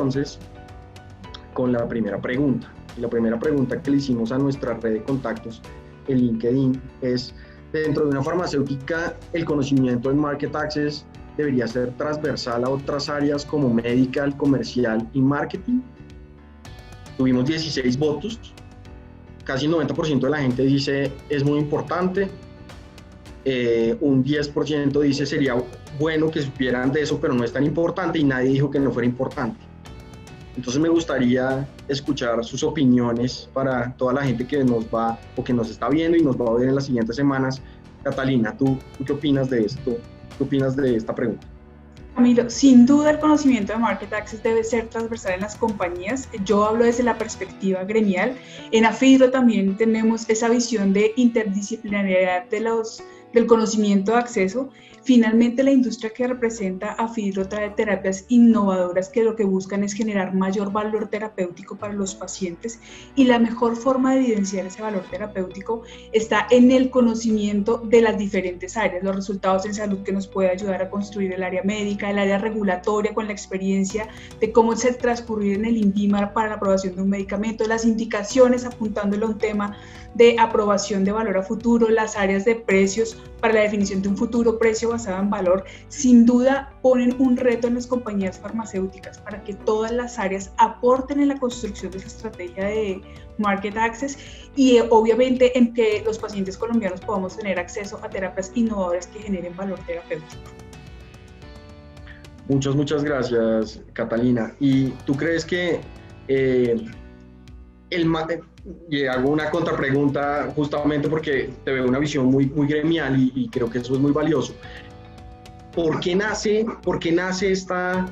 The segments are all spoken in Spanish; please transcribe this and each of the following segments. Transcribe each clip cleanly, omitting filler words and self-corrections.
entonces con la primera pregunta. Y la primera pregunta que le hicimos a nuestra red de contactos en LinkedIn es: dentro de una farmacéutica, ¿el conocimiento en Market Access debería ser transversal a otras áreas como medical, comercial y marketing? Tuvimos 16 votos, casi el 90% de la gente dice es muy importante, un 10% dice sería bueno que supieran de eso, pero no es tan importante, y nadie dijo que no fuera importante. Entonces me gustaría escuchar sus opiniones para toda la gente que nos va o que nos está viendo y nos va a ver en las siguientes semanas. Catalina, ¿tú qué opinas de esto? ¿Qué opinas de esta pregunta? Camilo, sin duda el conocimiento de Market Access debe ser transversal en las compañías. Yo hablo desde la perspectiva gremial. En AFIDRO también tenemos esa visión de interdisciplinariedad del conocimiento de acceso. Finalmente, la industria que representa AFIDRO trae terapias innovadoras que lo que buscan es generar mayor valor terapéutico para los pacientes, y la mejor forma de evidenciar ese valor terapéutico está en el conocimiento de las diferentes áreas, los resultados en salud que nos puede ayudar a construir el área médica, el área regulatoria con la experiencia de cómo se transcurrir en el INVIMA para la aprobación de un medicamento, las indicaciones apuntándole a un tema de aprobación de valor a futuro, las áreas de precios para la definición de un futuro precio basado en valor. Sin duda ponen un reto en las compañías farmacéuticas para que todas las áreas aporten en la construcción de esa estrategia de Market Access, y obviamente en que los pacientes colombianos podamos tener acceso a terapias innovadoras que generen valor terapéutico. Muchas gracias, Catalina. ¿Y tú crees que y hago una contrapregunta justamente porque te veo una visión muy gremial y creo que eso es muy valioso? ¿Por qué nace esta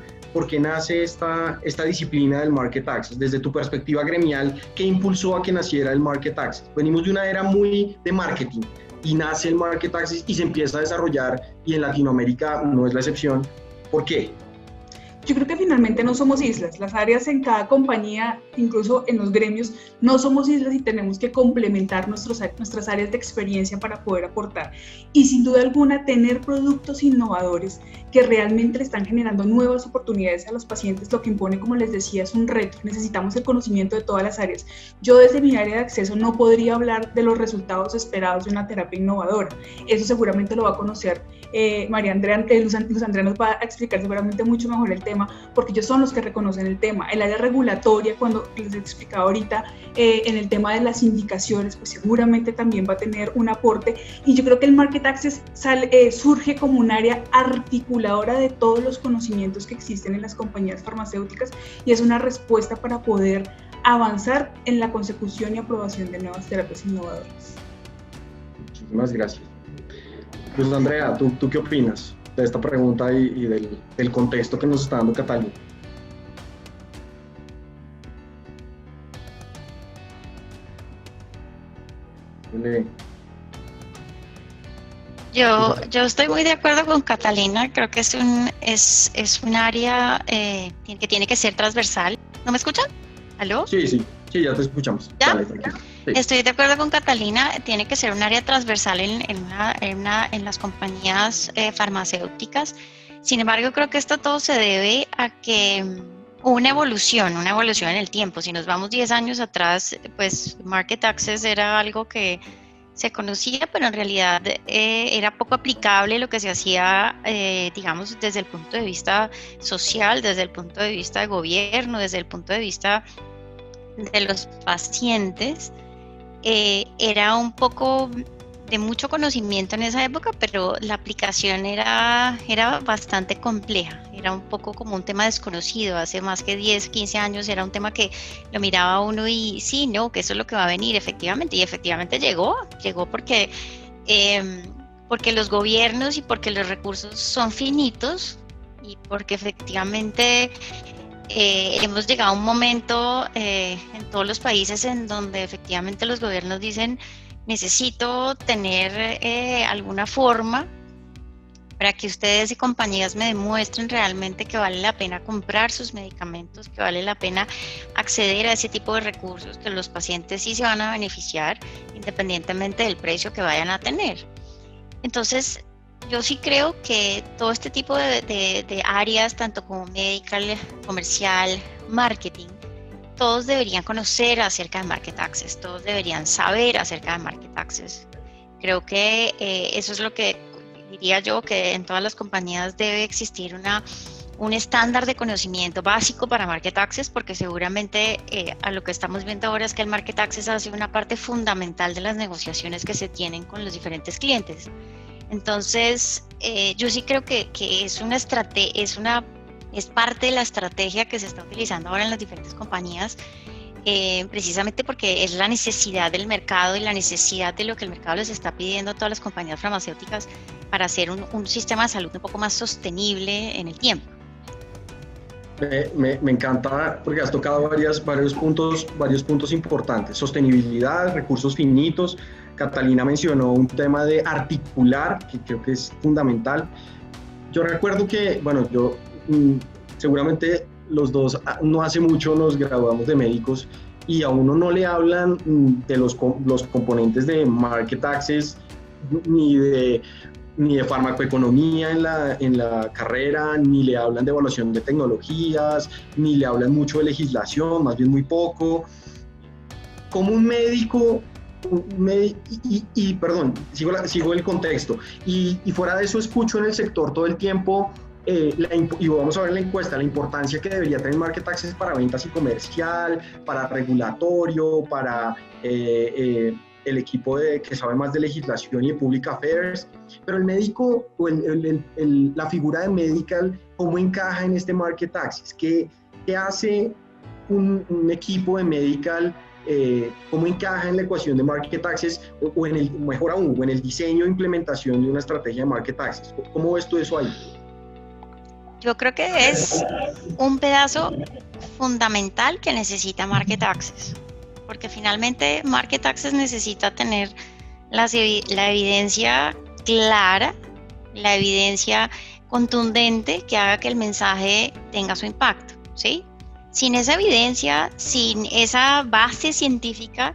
disciplina del Market Access? Desde tu perspectiva gremial, ¿qué impulsó a que naciera el Market Access? Venimos de una era muy de marketing y nace el Market Access y se empieza a desarrollar, y en Latinoamérica no es la excepción. ¿Por qué? Yo creo que finalmente no somos islas. Las áreas en cada compañía, incluso en los gremios, no somos islas y tenemos que complementar nuestras áreas de experiencia para poder aportar. Y sin duda alguna, tener productos innovadores que realmente le están generando nuevas oportunidades a los pacientes, lo que impone, como les decía, es un reto. Necesitamos el conocimiento de todas las áreas. Yo desde mi área de acceso no podría hablar de los resultados esperados de una terapia innovadora. Eso seguramente lo va a conocer María Andrea, Luz Andrea nos va a explicar seguramente mucho mejor el tema, porque ellos son los que reconocen el tema. El área regulatoria, cuando les explicaba ahorita, en el tema de las indicaciones, pues seguramente también va a tener un aporte, y yo creo que el Market Access surge como un área articuladora de todos los conocimientos que existen en las compañías farmacéuticas, y es una respuesta para poder avanzar en la consecución y aprobación de nuevas terapias innovadoras. Muchísimas gracias. Pues Andrea, ¿tú qué opinas de esta pregunta y del contexto que nos está dando Catalina? Yo estoy muy de acuerdo con Catalina. Creo que es un área que tiene que ser transversal. ¿No me escuchan? ¿Aló? Sí, ya te escuchamos. ¿Ya? Dale, tranquilo. Sí. Estoy de acuerdo con Catalina. Tiene que ser un área transversal en las compañías farmacéuticas. Sin embargo, creo que esto todo se debe a que una evolución en el tiempo. Si nos vamos 10 años atrás, pues Market Access era algo que se conocía, pero en realidad era poco aplicable lo que se hacía, digamos, desde el punto de vista social, desde el punto de vista de gobierno, desde el punto de vista de los pacientes. Era un poco de mucho conocimiento en esa época, pero la aplicación era bastante compleja. Era un poco como un tema desconocido. Hace más que 10, 15 años era un tema que lo miraba uno y sí, no, que eso es lo que va a venir efectivamente. Y efectivamente llegó porque los gobiernos y porque los recursos son finitos y porque efectivamente hemos llegado a un momento en todos los países en donde efectivamente los gobiernos dicen: necesito tener alguna forma para que ustedes y compañías me demuestren realmente que vale la pena comprar sus medicamentos, que vale la pena acceder a ese tipo de recursos, que los pacientes sí se van a beneficiar independientemente del precio que vayan a tener. Entonces, yo sí creo que todo este tipo de áreas, tanto como medical, comercial, marketing, todos deberían conocer acerca de Market Access, todos deberían saber acerca de Market Access. Creo que eso es lo que diría yo, que en todas las compañías debe existir un estándar de conocimiento básico para Market Access, porque seguramente a lo que estamos viendo ahora es que el Market Access hace una parte fundamental de las negociaciones que se tienen con los diferentes clientes. Entonces, yo sí creo que es parte de la estrategia que se está utilizando ahora en las diferentes compañías, precisamente porque es la necesidad del mercado y la necesidad de lo que el mercado les está pidiendo a todas las compañías farmacéuticas para hacer un sistema de salud un poco más sostenible en el tiempo. Me encanta porque has tocado varios puntos importantes. Sostenibilidad, recursos finitos. Catalina mencionó un tema de articular, que creo que es fundamental. Yo recuerdo que, bueno, seguramente los dos no hace mucho nos graduamos de médicos y a uno no le hablan de los componentes de Market Access ni de farmacoeconomía en la carrera, ni le hablan de evaluación de tecnologías, ni le hablan mucho de legislación, más bien muy poco. Como un médico, perdón, sigo el contexto, y fuera de eso escucho en el sector todo el tiempo, y vamos a ver la encuesta, la importancia que debería tener Market Access para ventas y comercial, para regulatorio, para el equipo que sabe más de legislación y de Public Affairs, pero el médico o la figura de medical, ¿cómo encaja en este Market Access? ¿Qué hace un equipo de medical? ¿Cómo encaja en la ecuación de Market Access o mejor aún, o en el diseño e implementación de una estrategia de Market Access? ¿Cómo ves tú eso ahí? Yo creo que es un pedazo fundamental que necesita Market Access, porque finalmente Market Access necesita tener la evidencia clara, la evidencia contundente que haga que el mensaje tenga su impacto, ¿sí? Sin esa evidencia, sin esa base científica,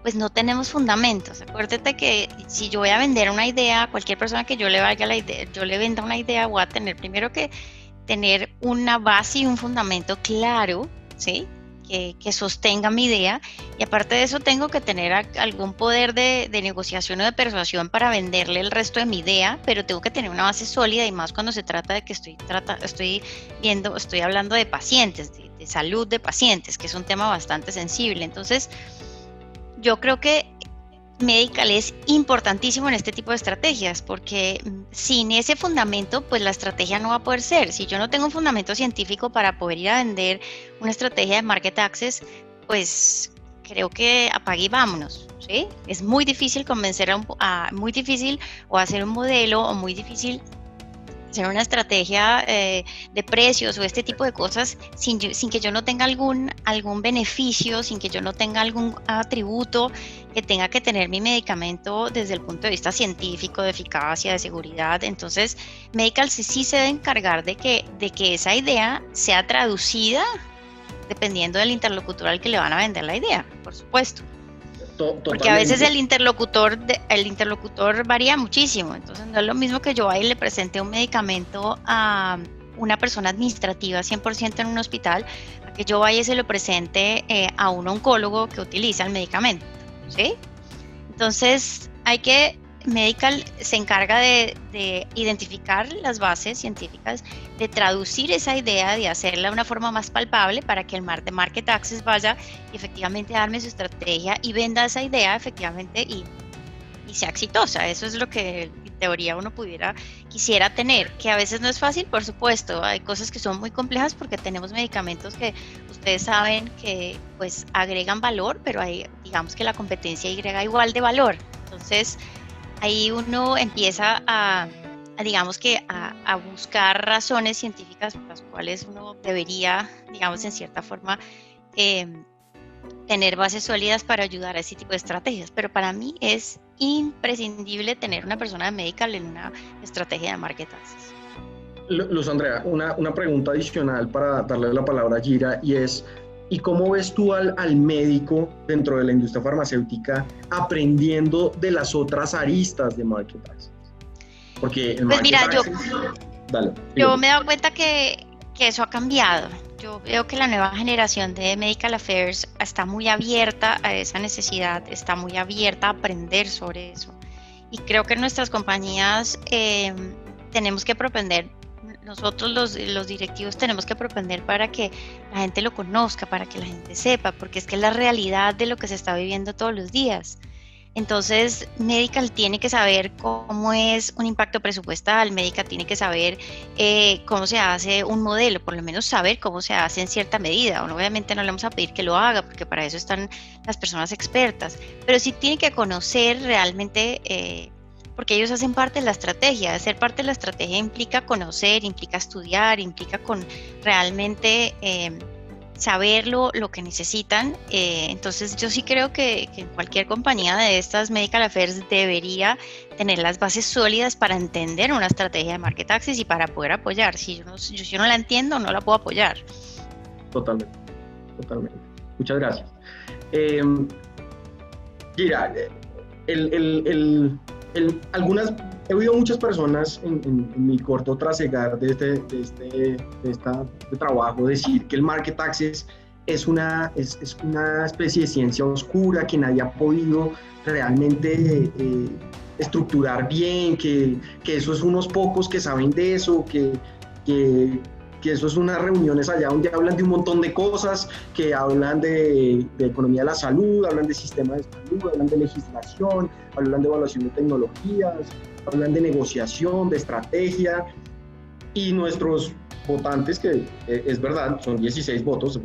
pues no tenemos fundamentos. Acuérdate que si yo voy a vender una idea, a cualquier persona que yo le venda una idea, voy a tener primero que tener una base y un fundamento claro, ¿sí? Que sostenga mi idea, y aparte de eso tengo que tener algún poder de negociación o de persuasión para venderle el resto de mi idea, pero tengo que tener una base sólida, y más cuando se trata de que estoy hablando de pacientes, de salud de pacientes, que es un tema bastante sensible. Entonces, yo creo que Medical es importantísimo en este tipo de estrategias, porque sin ese fundamento, pues la estrategia no va a poder ser. Si yo no tengo un fundamento científico para poder ir a vender una estrategia de Market Access, pues creo que apague y vámonos, ¿sí? Es muy difícil convencer muy difícil o hacer un modelo, o muy difícil hacer una estrategia de precios o este tipo de cosas sin que yo no tenga algún beneficio, sin que yo no tenga algún atributo que tenga que tener mi medicamento desde el punto de vista científico, de eficacia, de seguridad. Entonces, Medical sí se debe encargar de que esa idea sea traducida dependiendo del interlocutor al que le van a vender la idea, por supuesto. Porque a veces el interlocutor varía muchísimo. Entonces no es lo mismo que yo vaya y le presente un medicamento a una persona administrativa 100% en un hospital, a que yo vaya y se lo presente a un oncólogo que utiliza el medicamento, ¿sí? Entonces Medical se encarga de identificar las bases científicas, de traducir esa idea, de hacerla de una forma más palpable para que el Market Access vaya y efectivamente darme su estrategia y venda esa idea efectivamente y sea exitosa. Eso es lo que en teoría uno quisiera tener, que a veces no es fácil, por supuesto. Hay cosas que son muy complejas porque tenemos medicamentos que ustedes saben que pues agregan valor, pero digamos que la competencia agrega igual de valor. Entonces, ahí uno empieza a buscar razones científicas por las cuales uno debería, digamos, en cierta forma, tener bases sólidas para ayudar a ese tipo de estrategias. Pero para mí es imprescindible tener una persona de Medical en una estrategia de Market Access. Luz Andrea, una pregunta adicional para darle la palabra a Gira, y es: ¿y cómo ves tú al médico dentro de la industria farmacéutica aprendiendo de las otras aristas de Market Access? Porque el pues Market mira, Access... yo me he dado cuenta que que eso ha cambiado. Yo veo que la nueva generación de Medical Affairs está muy abierta a esa necesidad, está muy abierta a aprender sobre eso. Y creo que nuestras compañías tenemos que propender, nosotros los directivos tenemos que propender para que la gente lo conozca, para que la gente sepa, porque es que es la realidad de lo que se está viviendo todos los días. Entonces, Medical tiene que saber cómo es un impacto presupuestal, Medical tiene que saber cómo se hace un modelo, por lo menos saber cómo se hace en cierta medida. Obviamente no le vamos a pedir que lo haga, porque para eso están las personas expertas, pero sí tiene que conocer realmente, porque ellos hacen parte de la estrategia. Ser parte de la estrategia implica conocer, implica estudiar, implica con realmente saber lo que necesitan. Entonces yo sí creo que en cualquier compañía de estas Medical Affairs debería tener las bases sólidas para entender una estrategia de Market Access y para poder apoyar. Si yo no la entiendo, no la puedo apoyar. Totalmente. Muchas gracias. Mira, he oído muchas personas en mi corto trasegar de este trabajo decir que el Market Access es una especie de ciencia oscura que nadie ha podido realmente estructurar bien, que eso es unos pocos que saben de eso, que eso es unas reuniones allá donde hablan de un montón de cosas, que hablan de economía de la salud, hablan de sistema de salud, hablan de legislación, hablan de evaluación de tecnologías, hablan de negociación, de estrategia, y nuestros votantes, que es verdad, son 16 votos,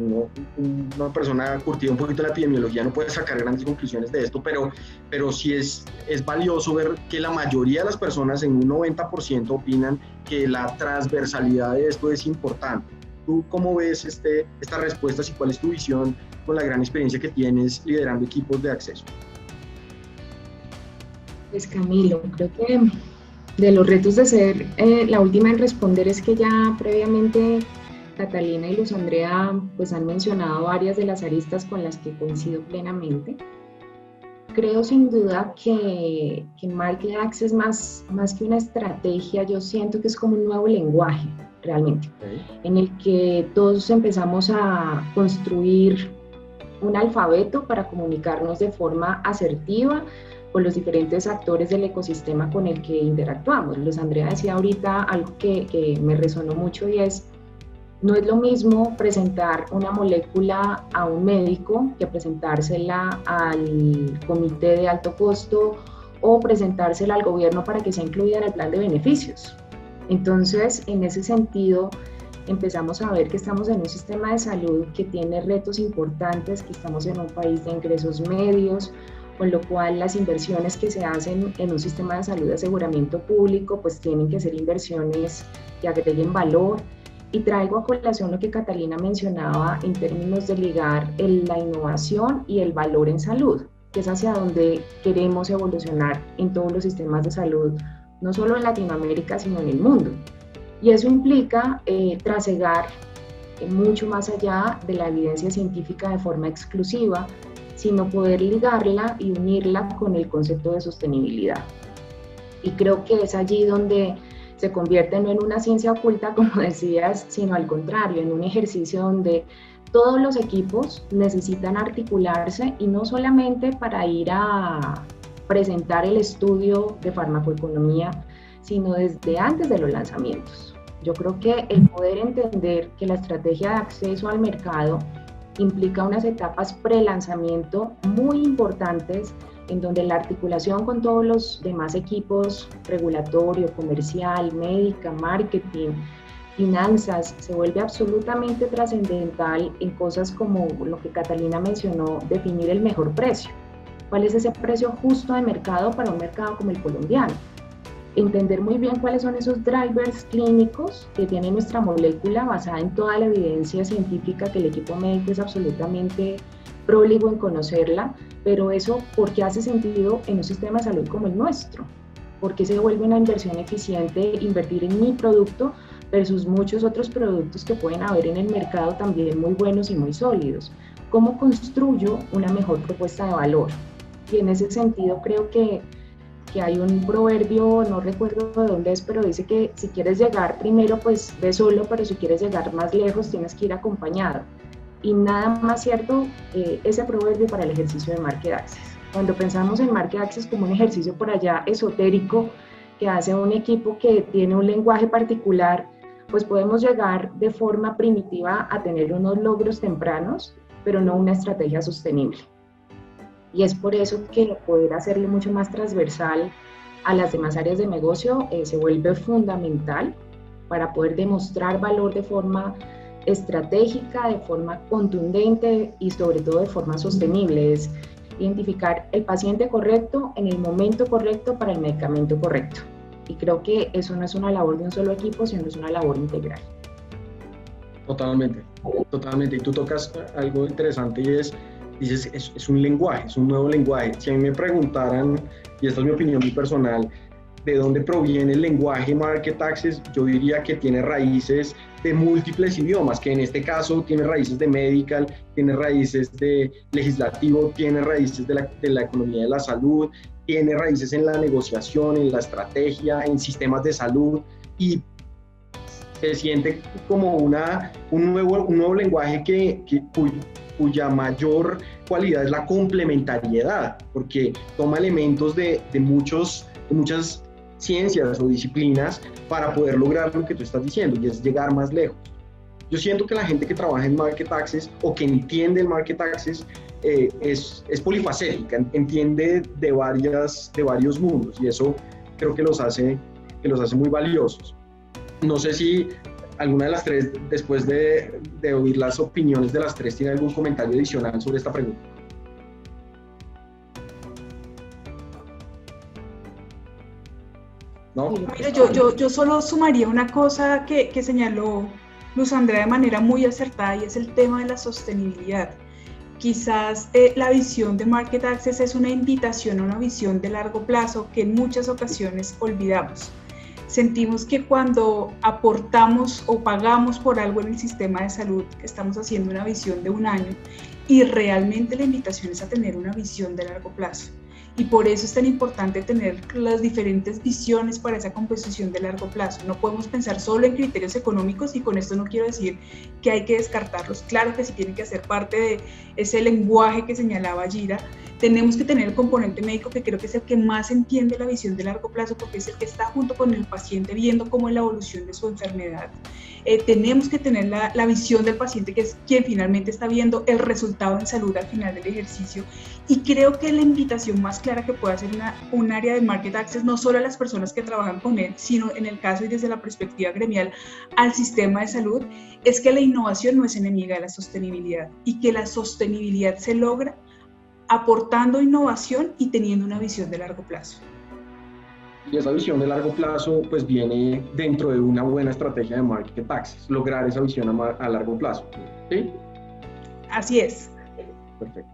una persona curtida un poquito en la epidemiología no puede sacar grandes conclusiones de esto, pero sí es valioso ver que la mayoría de las personas, en un 90%, opinan que la transversalidad de esto es importante. ¿Tú cómo ves estas respuestas y cuál es tu visión con la gran experiencia que tienes liderando equipos de acceso? Pues Camilo, creo que de los retos de ser la última en responder es que ya previamente Catalina y Luz Andrea pues han mencionado varias de las aristas con las que coincido plenamente. Creo sin duda que Market Access más que una estrategia, yo siento que es como un nuevo lenguaje realmente, en el que todos empezamos a construir un alfabeto para comunicarnos de forma asertiva con los diferentes actores del ecosistema con el que interactuamos. Luz Andrea decía ahorita algo que me resonó mucho, y es, no es lo mismo presentar una molécula a un médico que presentársela al comité de alto costo o presentársela al gobierno para que sea incluida en el plan de beneficios. Entonces, en ese sentido, empezamos a ver que estamos en un sistema de salud que tiene retos importantes, que estamos en un país de ingresos medios, con lo cual las inversiones que se hacen en un sistema de salud de aseguramiento público pues tienen que ser inversiones que agreguen valor. Y traigo a colación lo que Catalina mencionaba en términos de ligar la innovación y el valor en salud, que es hacia donde queremos evolucionar en todos los sistemas de salud, no solo en Latinoamérica, sino en el mundo. Y eso implica trasegar mucho más allá de la evidencia científica de forma exclusiva, sino poder ligarla y unirla con el concepto de sostenibilidad. Y creo que es allí donde se convierte no en una ciencia oculta, como decías, sino al contrario, en un ejercicio donde todos los equipos necesitan articularse, y no solamente para ir a presentar el estudio de farmacoeconomía, sino desde antes de los lanzamientos. Yo creo que el poder entender que la estrategia de acceso al mercado implica unas etapas pre-lanzamiento muy importantes, en donde la articulación con todos los demás equipos, regulatorio, comercial, médica, marketing, finanzas, se vuelve absolutamente trascendental en cosas como lo que Catalina mencionó, definir el mejor precio. ¿Cuál es ese precio justo de mercado para un mercado como el colombiano? Entender muy bien cuáles son esos drivers clínicos que tiene nuestra molécula, basada en toda la evidencia científica, que el equipo médico es absolutamente próligo en conocerla, pero eso, ¿por qué hace sentido en un sistema de salud como el nuestro? ¿Por qué se vuelve una inversión eficiente invertir en mi producto versus muchos otros productos que pueden haber en el mercado también muy buenos y muy sólidos? ¿Cómo construyo una mejor propuesta de valor? Y en ese sentido creo que que hay un proverbio, no recuerdo de dónde es, pero dice que si quieres llegar primero, pues ve solo, pero si quieres llegar más lejos, tienes que ir acompañado. Y nada más cierto ese proverbio para el ejercicio de Market Access. Cuando pensamos en Market Access como un ejercicio por allá esotérico que hace un equipo que tiene un lenguaje particular, pues podemos llegar de forma primitiva a tener unos logros tempranos, pero no una estrategia sostenible. Y es por eso que poder hacerlo mucho más transversal a las demás áreas de negocio se vuelve fundamental para poder demostrar valor de forma estratégica, de forma contundente y sobre todo de forma sostenible. Es identificar el paciente correcto en el momento correcto para el medicamento correcto. Y creo que eso no es una labor de un solo equipo, sino es una labor integral. Totalmente, totalmente. Y tú tocas algo interesante y dices, es un lenguaje, es un nuevo lenguaje. Si a mí me preguntaran, y esta es mi opinión muy personal, de dónde proviene el lenguaje Market Access, yo diría que tiene raíces de múltiples idiomas, que en este caso tiene raíces de medical, tiene raíces de legislativo, tiene raíces de la economía de la salud, tiene raíces en la negociación, en la estrategia, en sistemas de salud, y se siente como un nuevo lenguaje cuya mayor cualidad es la complementariedad, porque toma elementos de muchas ciencias o disciplinas para poder lograr lo que tú estás diciendo, y es llegar más lejos. Yo siento que la gente que trabaja en Market Access o que entiende el Market Access es polifacética, entiende de varios mundos, y eso creo que los hace muy valiosos. No sé si alguna de las tres, después de oír las opiniones de las tres, tiene algún comentario adicional sobre esta pregunta. ¿No? Mira, yo solo sumaría una cosa que señaló Luz Andrea de manera muy acertada, y es el tema de la sostenibilidad. Quizás la visión de Market Access es una invitación a una visión de largo plazo que en muchas ocasiones olvidamos. Sentimos que cuando aportamos o pagamos por algo en el sistema de salud, estamos haciendo una visión de un año, y realmente la invitación es a tener una visión de largo plazo. Y por eso es tan importante tener las diferentes visiones para esa composición de largo plazo. No podemos pensar solo en criterios económicos, y con esto no quiero decir que hay que descartarlos. Claro que sí tienen que hacer parte de ese lenguaje que señalaba Gira. Tenemos que tener el componente médico, que creo que es el que más entiende la visión de largo plazo, porque es el que está junto con el paciente viendo cómo es la evolución de su enfermedad. Tenemos que tener la visión del paciente, que es quien finalmente está viendo el resultado en salud al final del ejercicio. Y creo que la invitación más clara que puede hacer un área de Market Access, no solo a las personas que trabajan con él, sino en el caso y desde la perspectiva gremial al sistema de salud, es que la innovación no es enemiga de la sostenibilidad, y que la sostenibilidad se logra aportando innovación y teniendo una visión de largo plazo. Y esa visión de largo plazo pues viene dentro de una buena estrategia de Market Access, lograr esa visión a largo plazo, ¿sí? Así es. Perfecto.